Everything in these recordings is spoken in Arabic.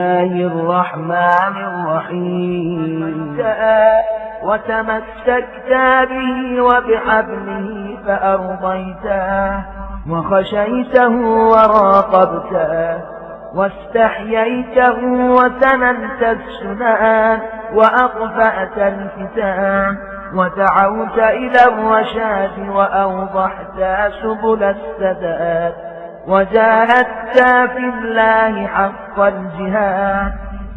الله الرحمن الرحيم وتمسكت به وبحبله فأرضيته وخشيته وراقبته واستحييته وسننت السنان وأطفأت الفتان ودعوت إلى الرشاد وأوضحت سبل السداد وجاهدت في الله حق الجهاد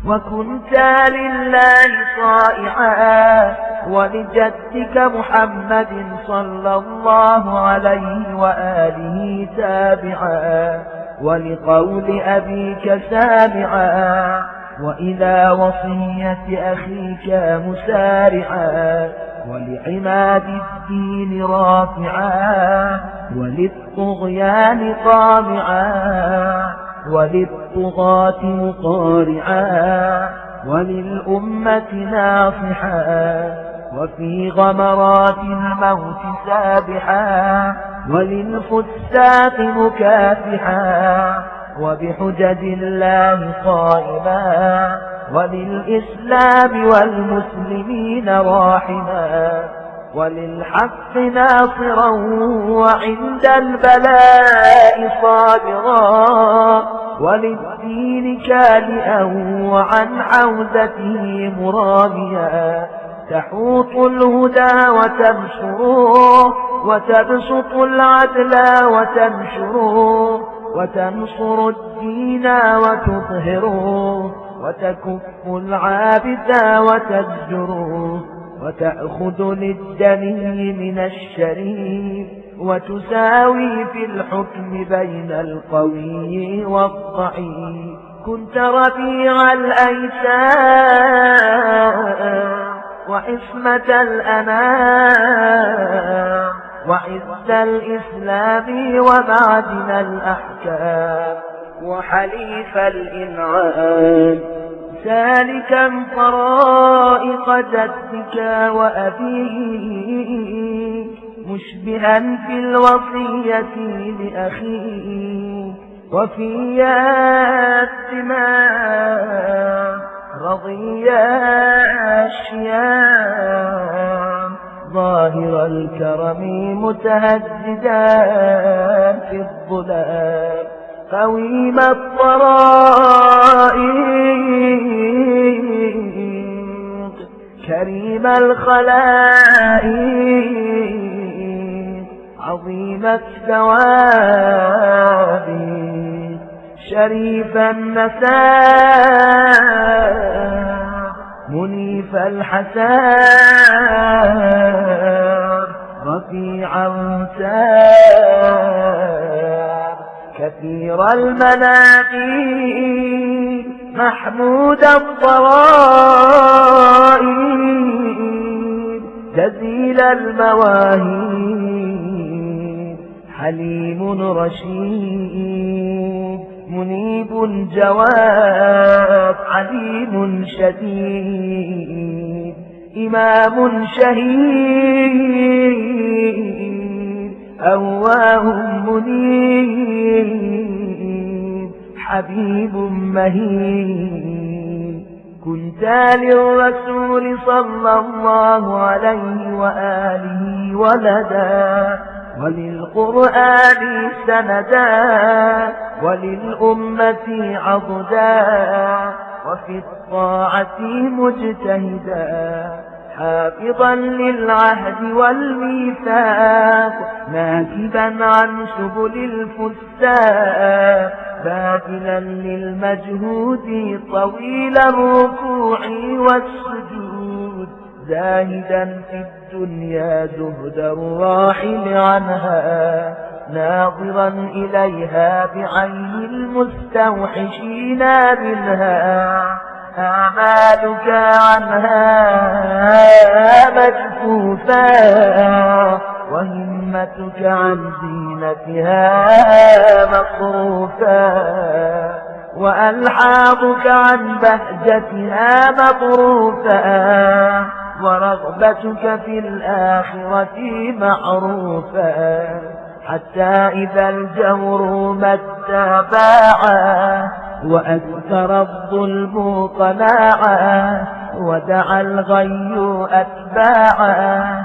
وكنت لله طائعا ولجدك محمد صلى الله عليه وآله تابعا ولقول أبيك سامعا وإلى وصية أخيك مسارعا ولعماد الدين رافعا وللطغيان طامعا وللطغاة مطارعا وللأمة ناصحا وفي غمرات الموت سابحا وللفساق مكافحا وبحجج الله قائما وللإسلام والمسلمين راحما وللحق ناصرا وعند البلاء صابرا وللدين كالئا وعن عودته مراميا تحوط الهدى وتنشره وتبسط العدل وتنشره وتنصر الدين وتطهره وتكف العابد وتزجره وتأخذ للدني من الشريف وتساوي في الحكم بين القوي والضعيف كنت رفيع الأيسان وعصمة الأنام وعز الإسلام ومعدن الأحكام وحليف الإنعام سالكا طرائق جدك وأبيك مشبها في الوصية لأخيك وفي الدماء رضيا الشيام ظاهر الكرم متهددا في الظلام قويم الطرائق كريم الخلائق عظيم الثواب شريف النساب منيف الحساب رفيع الرتاب كثير المناقب محمود الضرائب جزيل المواهب حليم رشيد منيب جواد عليم شديد إمام شهيد أواه منيب حبيب مهين كنت للرسول صلى الله عليه وآله ولدا وللقرآن سندا وللأمة عضدا وفي الطاعة مجتهدا حافظا للعهد والميثاق ناكبا عن سبل الفساق باذلا للمجهود طويل الركوع والسجود زاهدا في الدنيا زهد الراحل عنها ناظرا إليها بعين المستوحشين منها أعمالك عنها مجفوفا وهمتك عن زينتها مصروفا وألحاظك عن بهجتها مطروفا ورغبتك في الآخرة معروفا حتى إذا الجور مد باعا وأكثر الظلم طماعا ودعا الغي أتباعا